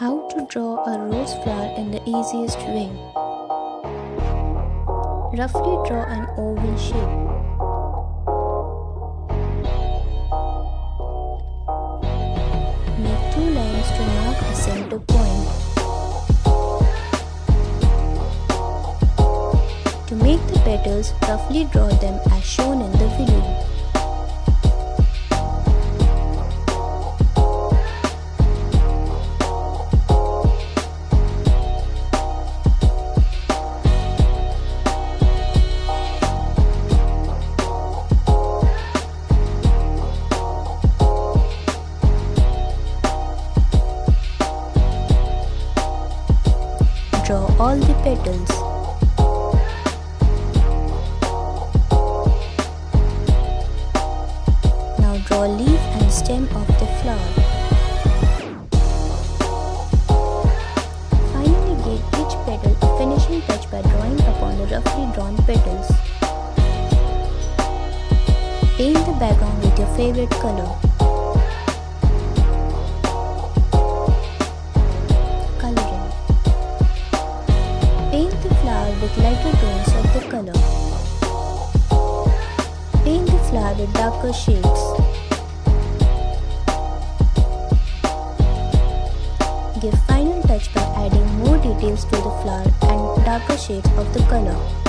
How to draw a rose flower in the easiest way. Roughly draw an oval shape. Make two lines to mark a center point. To make the petals, roughly draw them as shown in the video. Draw all the petals. Now draw leaf and stem of the flower. Finally give each petal a finishing touch by drawing upon the roughly drawn petals. Paint the background with your favorite color. Paint the flower with lighter tones of the color. Paint the flower with darker shades. Give final touch by adding more details to the flower and darker shades of the color.